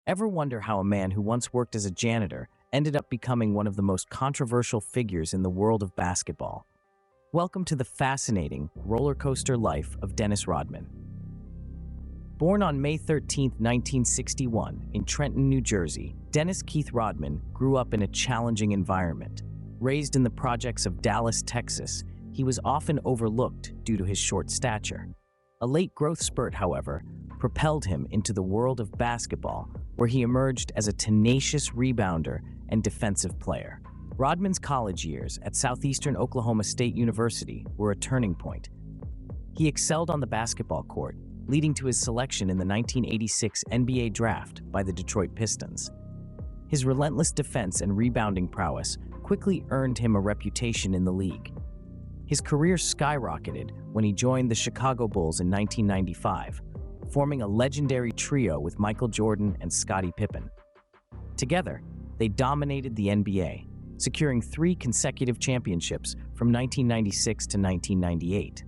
Ever wonder how a man who once worked as a janitor ended up becoming one of the most controversial figures in the world of basketball? Welcome to the fascinating roller coaster life of Dennis Rodman. Born on May 13, 1961, in Trenton, New Jersey, Dennis Keith Rodman grew up in a challenging environment. Raised in the projects of Dallas, Texas, he was often overlooked due to his short stature. A late growth spurt, however, propelled him into the world of basketball, where he emerged as a tenacious rebounder and defensive player. Rodman's college years at Southeastern Oklahoma State University were a turning point. He excelled on the basketball court, leading to his selection in the 1986 NBA draft by the Detroit Pistons. His relentless defense and rebounding prowess quickly earned him a reputation in the league. His career skyrocketed when he joined the Chicago Bulls in 1995, forming a legendary trio with Michael Jordan and Scottie Pippen. Together, they dominated the NBA, securing 3 consecutive championships from 1996 to 1998.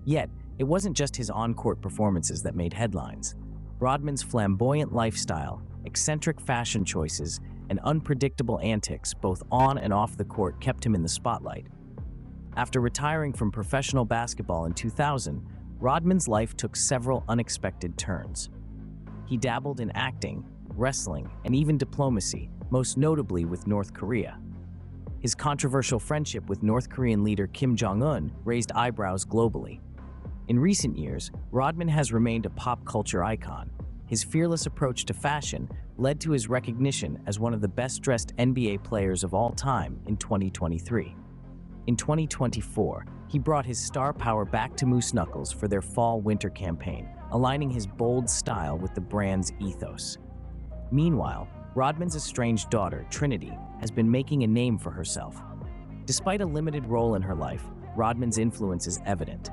Yet, it wasn't just his on-court performances that made headlines. Rodman's flamboyant lifestyle, eccentric fashion choices, and unpredictable antics both on and off the court kept him in the spotlight. After retiring from professional basketball in 2000, Rodman's life took several unexpected turns. He dabbled in acting, wrestling, and even diplomacy, most notably with North Korea. His controversial friendship with North Korean leader Kim Jong-un raised eyebrows globally. In recent years, Rodman has remained a pop culture icon. His fearless approach to fashion led to his recognition as one of the best-dressed NBA players of all time in 2023. In 2024, he brought his star power back to Moose Knuckles for their fall-winter campaign, aligning his bold style with the brand's ethos. Meanwhile, Rodman's estranged daughter, Trinity, has been making a name for herself. Despite a limited role in her life, Rodman's influence is evident.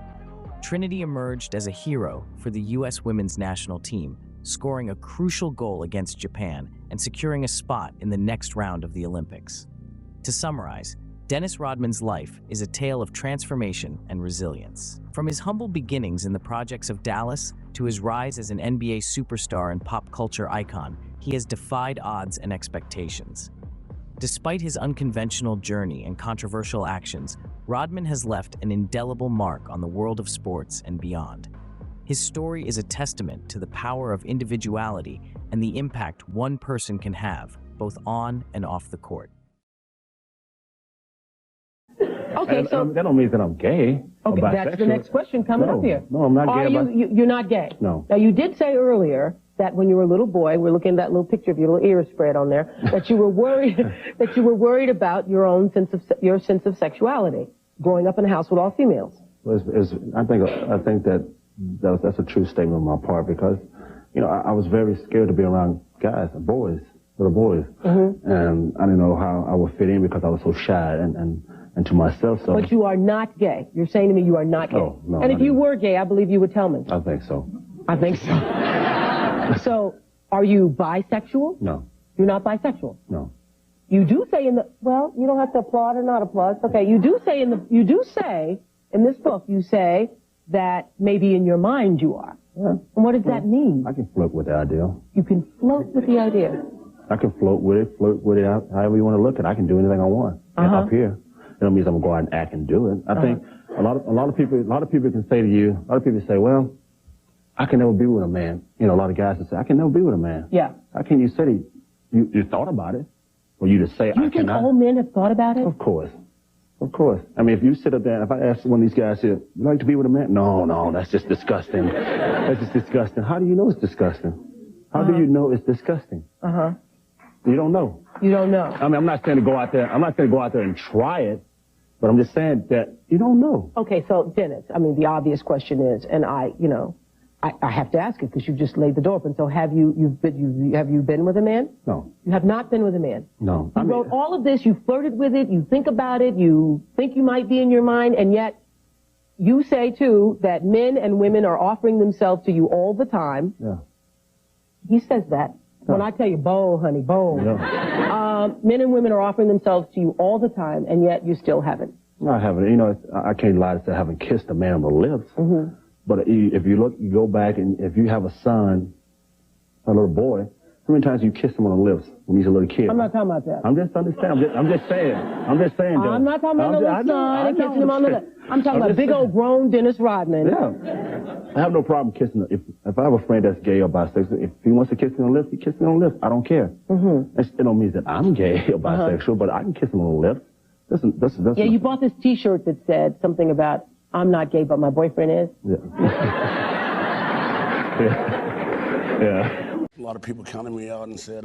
Trinity emerged as a hero for the U.S. women's national team, scoring a crucial goal against Japan and securing a spot in the next round of the Olympics. To summarize, Dennis Rodman's life is a tale of transformation and resilience. From his humble beginnings in the projects of Dallas to his rise as an NBA superstar and pop culture icon, he has defied odds and expectations. Despite his unconventional journey and controversial actions, Rodman has left an indelible mark on the world of sports and beyond. His story is a testament to the power of individuality and the impact one person can have, both on and off the court. Okay, so that don't mean that I'm gay. okay, that's the next question coming up here. No, I'm not gay. You're not gay? No. Now, you did say earlier that when you were a little boy, we're looking at that little picture of your little ears spread on there, that you were worried about your sense of sexuality, growing up in a house with all females. I think that's a true statement on my part because, I was very scared to be around guys, boys, little boys, and I didn't know how I would fit in because I was so shy and to myself. So. But you are not gay. You're saying to me you are not gay. No. And if you were gay, I believe you would tell me. I think so. I think so. So, are you bisexual? No. You're not bisexual? No. You do say you don't have to applaud or not applaud. Okay, you do say in this book, you say that maybe in your mind you are. Yeah. And what does that mean? I can float with the idea. You can float with the idea. I can float with it, however you want to look at it. I can do anything I want up here. It don't mean I'm gonna go out and act and do it. I think a lot of people can say to you, a lot of people say, well, I can never be with a man. A lot of guys will say, I can never be with a man. Yeah. How can you say that you thought about it? For you to say, I cannot. You think all men have thought about it? Of course. I mean, if you sit up there, if I ask one of these guys here, you like to be with a man? No, that's just disgusting. That's just disgusting. How do you know it's disgusting? How do you know it's disgusting? You don't know. You don't know. I mean, I'm not saying to go out there and try it, but I'm just saying that you don't know. Okay, so Dennis, I mean, the obvious question is, and I have to ask it because you just laid the door open. So have you been with a man? No. You have not been with a man? No. You wrote all of this, you flirted with it, you think about it, you think you might be in your mind, and yet you say, too, that men and women are offering themselves to you all the time. Yeah. He says that. When I tell you, bow, honey, bow. Yeah. Men and women are offering themselves to you all the time, and yet you still haven't. No, I haven't. I can't lie to say I haven't kissed a man on the lips. But if you go back and if you have a son, a little boy, How many times you kissed him on the lips when he was a little kid? I'm not talking about that. I'm just saying. I'm just saying. Though. I'm not talking about no little son and kissing him on the lips. I'm talking about big old grown Dennis Rodman. Yeah. I have no problem kissing him. If I have a friend that's gay or bisexual, if he wants to kiss me on the lips, he kisses me on the lips. I don't care. It don't mean that I'm gay or bisexual, but I can kiss him on the lips. Yeah, you bought this T-shirt that said something about, I'm not gay, but my boyfriend is. Yeah. Yeah. A lot of people counted me out and said,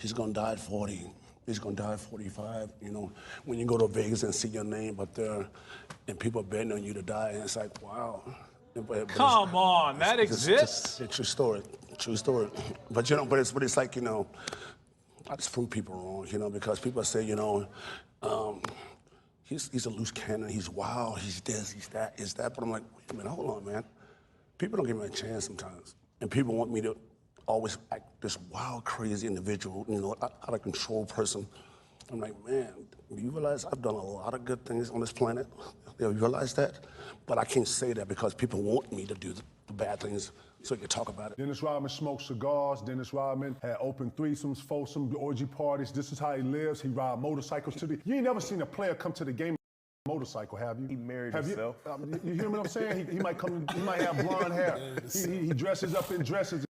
he's going to die at 40. He's going to die at 45. You know, when you go to Vegas and see your name up there and people are betting on you to die, and it's like, wow. Come on, that exists? It's a true story. But, you know, but it's like, you know, I just prove people wrong, you know, because people say, you know, he's a loose cannon, he's wild, he's this, he's that, he's that. But I'm like, wait a minute, hold on, man. People don't give me a chance sometimes. And people want me to always act this wild, crazy individual, you know, out of control person. I'm like, man, do you realize I've done a lot of good things on this planet? You realize that? But I can't say that because people want me to do the bad things so you can talk about it. Dennis Rodman smoked cigars. Dennis Rodman had open threesomes, foursomes, orgy parties. This is how he lives. He ride motorcycles to the... You ain't never seen a player come to the game motorcycle, have you? He married himself. You hear what I'm saying? He might come, he might have blonde hair. He dresses up in dresses.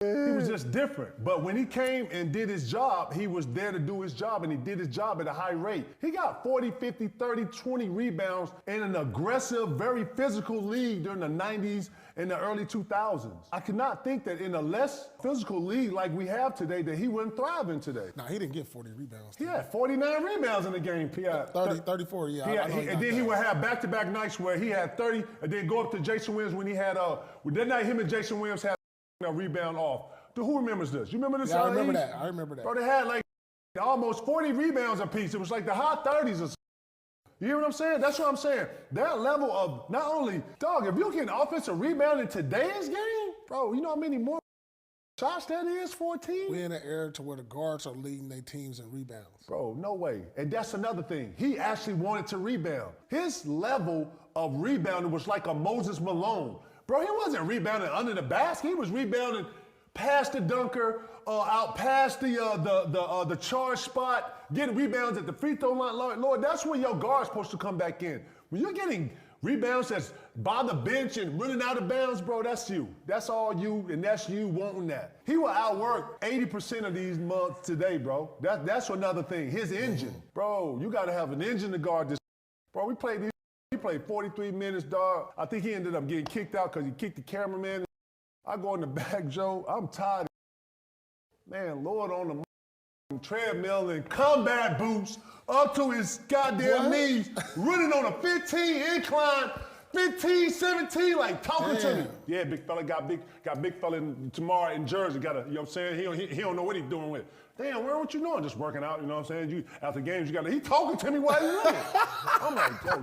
He was just different. But when he came and did his job, he was there to do his job, and he did his job at a high rate. He got 40, 50, 30, 20 rebounds in an aggressive, very physical league during the 90s and the early 2000s. I could not think that in a less physical league like we have today that he wouldn't thrive in today. Nah, he didn't get 40 rebounds. He had 49 rebounds in the game, P.I. 34, yeah. And then he would have back-to-back nights where he had 30, and then go up to Jason Williams when he had, that night him and Jason Williams had a rebound off. Who remembers this? You remember this? Yeah, I remember that. Bro, they had like almost 40 rebounds apiece. It was like the high 30s or something. You hear what I'm saying? That's what I'm saying. That level of not only, dog, if you get an offensive rebound in today's game, bro, you know how many more shots that is for a team? We're in an era to where the guards are leading their teams in rebounds. Bro, no way. And that's another thing. He actually wanted to rebound. His level of rebounding was like a Moses Malone. Bro, he wasn't rebounding under the basket. He was rebounding past the dunker, out past the charge spot, getting rebounds at the free throw line. Lord, that's where your guard's supposed to come back in. When you're getting rebounds that's by the bench and running out of bounds, bro, that's you. That's all you, and that's you wanting that. He will outwork 80% of these months today, bro. That's another thing. His engine. Bro, you got to have an engine to guard this. Bro, he played 43 minutes, dog. I think he ended up getting kicked out because he kicked the cameraman. I go in the back, Joe. I'm tired. Man, Lord on the treadmill and combat boots up to his goddamn knees, running on a 15 incline, 15, 17, like talking to me. Yeah, big fella got big fella tomorrow in Jersey. You know what I'm saying? He don't know what he's doing with it. Damn, where what you doing? Just working out, you know what I'm saying? After games, he talking to me while he's running. I'm like, yo,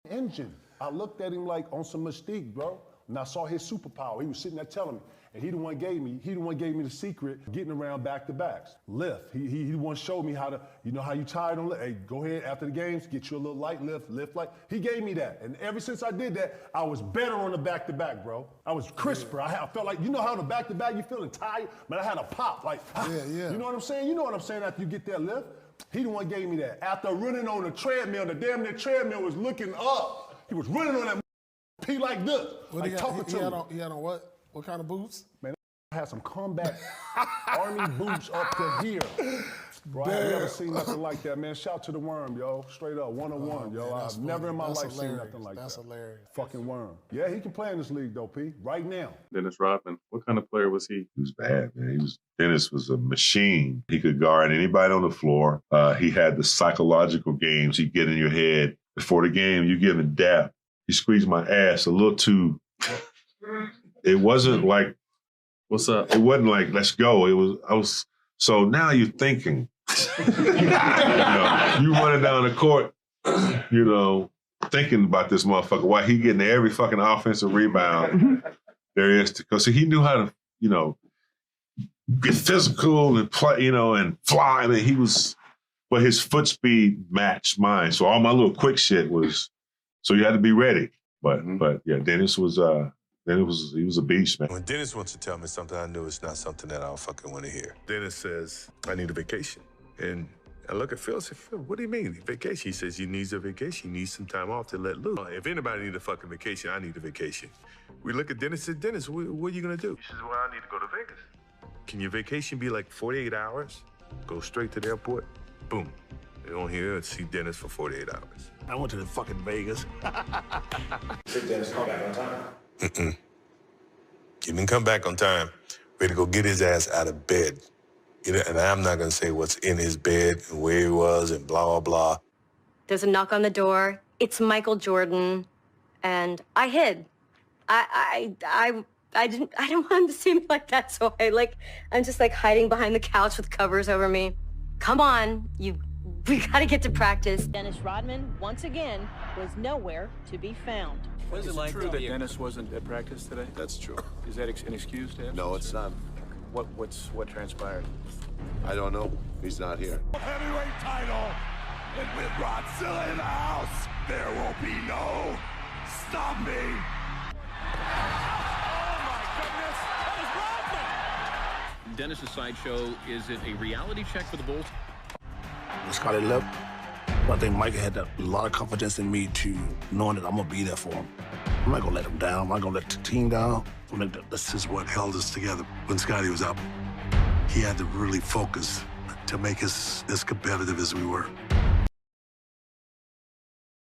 engine. I looked at him like on some mystique, bro. And I saw his superpower. He was sitting there telling me, and he the one gave me the secret getting around back-to-backs. Lift. He the one showed me how to, you know how you tired on lift. Hey, go ahead after the games, get you a little light lift like. He gave me that. And ever since I did that, I was better on the back-to-back, bro. I was crisper. I felt like, you know how the back-to-back you feeling tired? Man, I had a pop, like, you know what I'm saying? You know what I'm saying after you get that lift? He the one gave me that. After running on the treadmill, the damn near treadmill was looking up. He was running on that P like this, like talking to me. He had on what? What kind of boots? Man, I had some combat army boots up to here. Bro, I've never seen nothing like that, man. Shout to the Worm, yo. Straight up, one-on-one, yo. I've never in my life seen nothing like that. That's hilarious. Fucking Worm. Yeah, he can play in this league, though, P. Right now. Dennis Rodman, what kind of player was he? He was bad, man. Dennis was a machine. He could guard anybody on the floor. He had the psychological games. He'd get in your head. Before the game, you give him dap. He squeezed my ass a little too. It wasn't like, what's up? It wasn't like, let's go. So now you're thinking. You running down the court, thinking about this motherfucker. Why he getting every fucking offensive rebound there is. Because he knew how to, get physical and play, and fly. I mean, but his foot speed matched mine. So all my little quick shit was, so you had to be ready. But yeah, Dennis was And he was a beast, man. When Dennis wants to tell me something, I know it's not something that I don't fucking want to hear. Dennis says, I need a vacation. And I look at Phil and say, Phil, what do you mean, vacation? He says he needs a vacation. He needs some time off to let loose. If anybody needs a fucking vacation, I need a vacation. We look at Dennis and said, Dennis, what are you going to do? He says, well, I need to go to Vegas. Can your vacation be like 48 hours? Go straight to the airport? Boom. They don't hear and see Dennis for 48 hours. I went to the fucking Vegas. Did Dennis come back on time? He didn't come back on time. Ready to go get his ass out of bed. You know, and I'm not going to say what's in his bed and where he was and blah, blah, blah. There's a knock on the door. It's Michael Jordan. And I hid. I didn't want him to see me like that, so I'm just like hiding behind the couch with covers over me. Come on, we gotta get to practice. Dennis Rodman, once again, was nowhere to be found. Is it true that Dennis wasn't at practice today? That's true. Is that an excuse to him? No, it's not. What transpired? I don't know. He's not here. Heavyweight title. And with Rodzilla in the house, there will be no stopping. Dennis's sideshow, is it a reality check for the Bulls? When Scotty left, I think Mike had a lot of confidence in me to knowing that I'm gonna be there for him. I'm not gonna let him down. I'm not gonna let the team down. This is what held us together when Scotty was up. He had to really focus to make us as competitive as we were.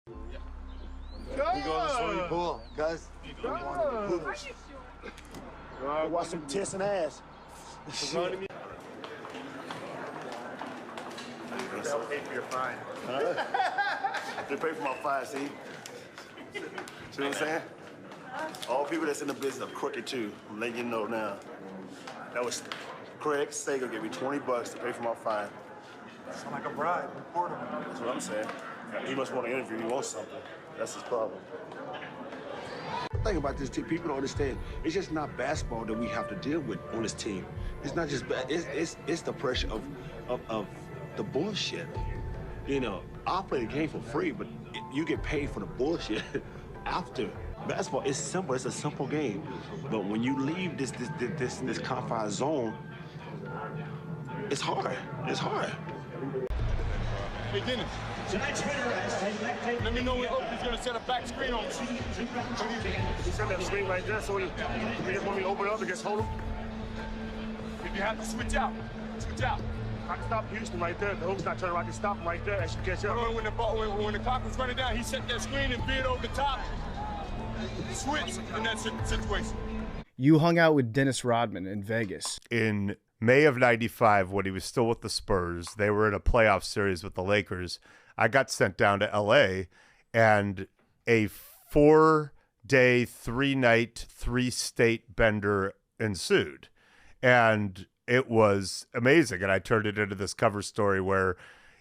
We go to the swimming pool, guys. Watch some tits and ass. They'll pay for your fine. They pay for my fine, see? See what I'm saying? All people that's in the business are crooked too. I'm letting you know now. That was Craig Sager gave me $20 to pay for my fine. Sound like a bribe. Report him. That's what I'm saying. He must want to interview. He wants something. That's his problem. The thing about this team, people don't understand. It's just not basketball that we have to deal with on this team. It's not just it's the pressure of the bullshit. You know, I play the game for free, but you get paid for the bullshit after. Basketball is simple. It's a simple game. But when you leave this confined zone, it's hard. It's hard. Hey, Dennis. Let me know when Oakley's going to set a back screen on me. Set that screen right there, so you just want me to open it up and just hold him? If you have to switch out, switch out. I can stop Houston right there. The Oak's not turning around. I can stop him right there. I should catch up. When the clock was running down, he set that screen and veered over the top. Switch in that situation. You hung out with Dennis Rodman in Vegas. In May of '95, when he was still with the Spurs, they were in a playoff series with the Lakers. I got sent down to LA, and a 4-day, 3-night, 3-state bender ensued. And it was amazing. And I turned it into this cover story where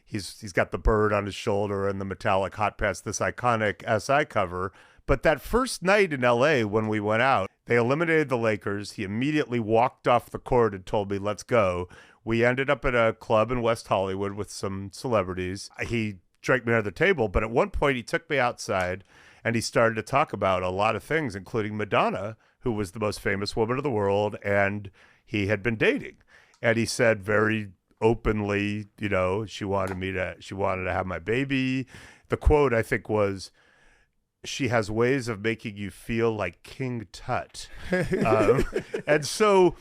he's got the bird on his shoulder and the metallic hot pants, this iconic SI cover. But that first night in LA when we went out, they eliminated the Lakers. He immediately walked off the court and told me, let's go. We ended up at a club in West Hollywood with some celebrities. He drank me under the table, but at one point he took me outside and he started to talk about a lot of things, including Madonna, who was the most famous woman of the world, and he had been dating. And he said very openly, you know, she wanted to have my baby. The quote, I think, was, she has ways of making you feel like King Tut. And so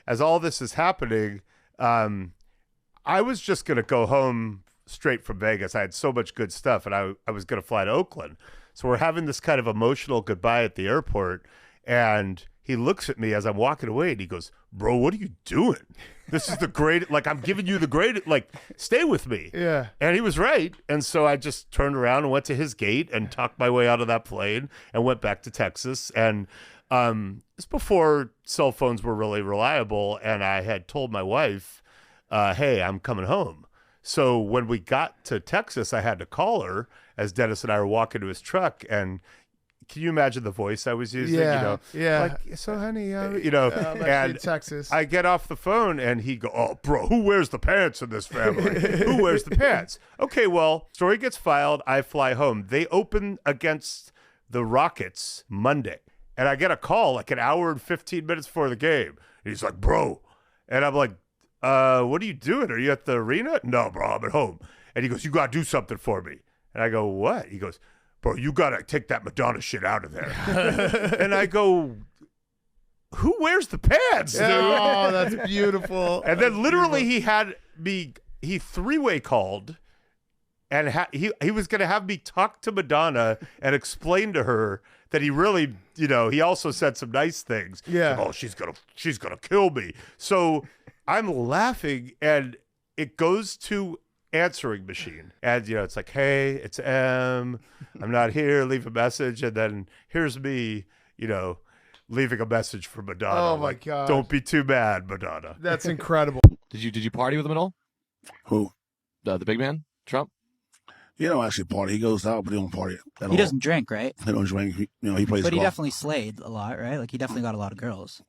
as all this is happening, I was just going to go home straight from Vegas. I had so much good stuff, and I was going to fly to Oakland. So we're having this kind of emotional goodbye at the airport, and he looks at me as I'm walking away, and he goes, bro, what are you doing? This is the great, like, I'm giving you the great, like, stay with me. Yeah. And he was right. And so I just turned around and went to his gate and talked my way out of that plane and went back to Texas. And it's before cell phones were really reliable. And I had told my wife, hey, I'm coming home. So when we got to Texas, I had to call her as Dennis and I were walking to his truck. And can you imagine the voice I was using? Yeah, you know, yeah. Like, so honey, you know, and Texas. I get off the phone and he go, oh, bro, who wears the pants in this family? Who wears the pants? Okay, well, story gets filed. I fly home. They open against the Rockets Monday. And I get a call like an hour and 15 minutes before the game. And he's like, bro. And I'm like, what are you doing? Are you at the arena? No, bro, I'm at home. And he goes, you got to do something for me. And I go, what? He goes, bro, you got to take that Madonna shit out of there. And I go, who wears the pants, dude? Oh, that's beautiful. And then literally he had me, he three-way called, and he was going to have me talk to Madonna and explain to her that he really, he also said some nice things. Yeah. Like, oh, she's gonna kill me. So I'm laughing, and it goes to answering machine. And, it's like, hey, it's M. I'm not here. Leave a message. And then here's me, leaving a message for Madonna. Oh, my like, God. Don't be too mad, Madonna. That's incredible. Did you party with him at all? Who? The big man, Trump? He don't actually party. He goes out, but he don't party at all. He doesn't drink, right? He don't drink. He plays But he golf. definitely slayed a lot, right? Like, he definitely got a lot of girls.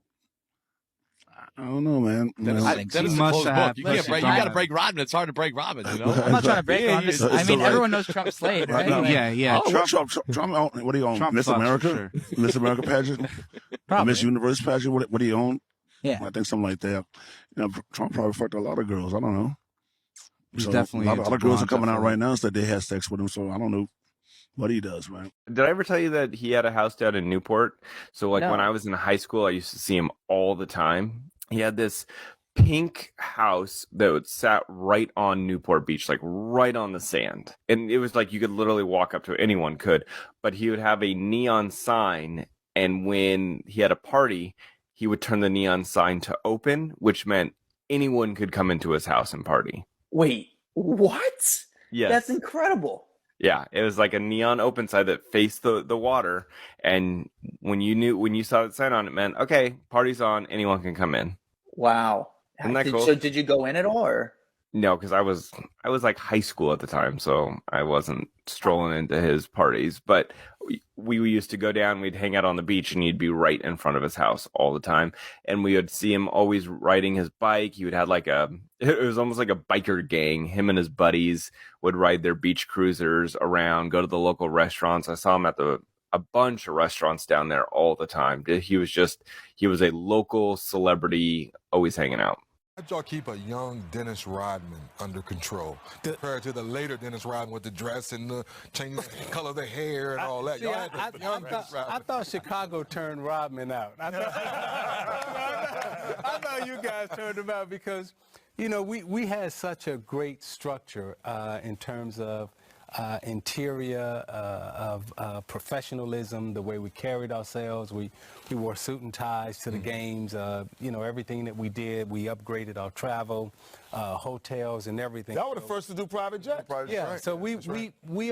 I don't know, man. Dennis, Dennis is a closed book. You got to break Rodman. It's hard to break Rodman, I'm not trying to break him. I mean, everyone knows Trump slayed, right? Yeah. Oh, Trump, what do you own? Miss America? Miss America pageant? Miss Universe pageant? What do you own? Yeah. I think something like that. Trump probably fucked a lot of girls. I don't know. He's So definitely a lot into of girls are blonde, coming out definitely. right now and said they had sex with him, so I don't know what he does, man. Did I ever tell you that he had a house down in Newport? So like No. when I was in high school, I used to see him all the time. He had this pink house that sat right on Newport Beach, like right on the sand. And it was like you could literally walk up to it. Anyone could. But he would have a neon sign. And when he had a party, he would turn the neon sign to open, which meant anyone could come into his house and party. Wait, what? Yes. That's incredible. Yeah, it was like a neon open side that faced the water, and when you saw the sign on it, meant okay, party's on, anyone can come in. Wow. Isn't that cool? So did you go in at all? Or? No, because I was like high school at the time, so I wasn't strolling into his parties. But we used to go down, we'd hang out on the beach, and he'd be right in front of his house all the time. And we would see him always riding his bike. He would have it was almost like a biker gang. Him and his buddies would ride their beach cruisers around, go to the local restaurants. I saw him at a bunch of restaurants down there all the time. He was a local celebrity, always hanging out. How'd y'all keep a young Dennis Rodman under control compared to the later Dennis Rodman with the dress and the changing the color of the hair and all that? See, I thought Chicago turned Rodman out. I thought you guys turned him out because, we had such a great structure in terms of interior, of professionalism, the way we carried ourselves. We wore suit and ties to the games. Everything that we did, we upgraded our travel, hotels, and everything. Y'all were the first to do private jets. Yeah, so we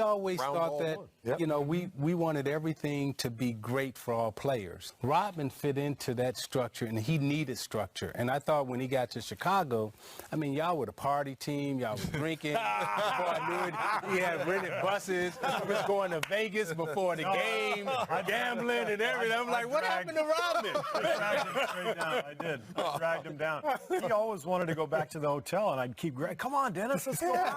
always Round thought ball that, one. we wanted everything to be great for our players. Rodman fit into that structure, and he needed structure. And I thought when he got to Chicago, y'all were the party team, y'all were drinking. Before I knew it, he had rented buses. He was going to Vegas before the game, gambling and everything. I'm like, what happened to Rodman? I dragged him straight down. I did. I dragged him down. He always wanted to go back to the hotel, and I'd keep come on, Dennis, let's go. You had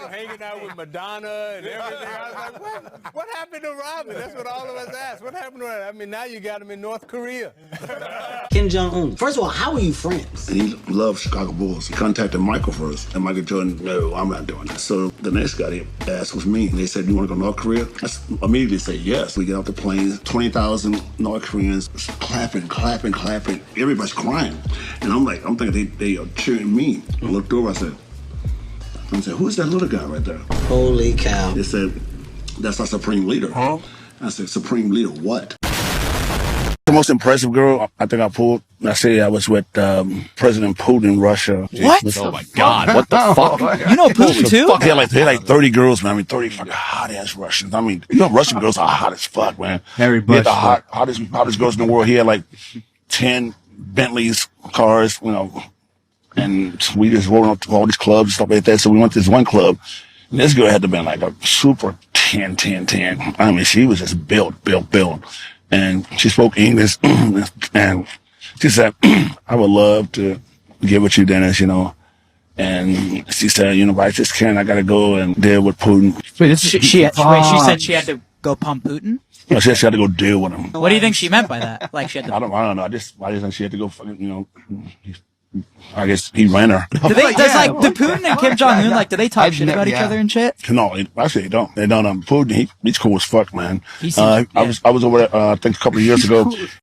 him hanging out with Madonna and everything. I was like, what happened to Rodman? That's what all of us asked. What happened to him? Now you got him in North Korea. Kim Jong-un. First of all, how are you friends? And he loved Chicago Bulls. He contacted Michael first, and Michael Jordan, no, I'm not doing that. So the next guy they asked was me. And they said, you want to go to North Korea? I immediately said yes. We get off the plane, 20,000 North Koreans clapping. Everybody's crying. And I'm thinking they are cheering me. I looked over, I said, who's that little guy right there? Holy cow. They said, that's our supreme leader. Huh? I said, supreme leader what? The most impressive girl I think I pulled, I say I was with President Putin in Russia. What? Oh my God, what the fuck? You know Putin too? They had like 30 girls, man. 30 fucking hot-ass Russians. Russian girls are hot as fuck, man. Harry He had the Bush. hottest girls in the world. He had like 10 Bentleys cars, and we just rolled up to all these clubs and stuff like that. So we went to this one club, and this girl had to be like a super 10. She was just built. And she spoke English, and she said, I would love to get with you, Dennis, And she said, but I just can't. I got to go and deal with Putin. Wait, she said she had to go pump Putin? You know, she had to go deal with him. What do you think she meant by that? Like she had to. I don't know. I just think she had to go fucking, you know. I guess he ran her. Do Putin and Kim Jong Un do they talk shit about each other and shit? No, actually they don't. They don't. Putin, he's cool as fuck, man. He seems, I was over there, I think a couple of years ago.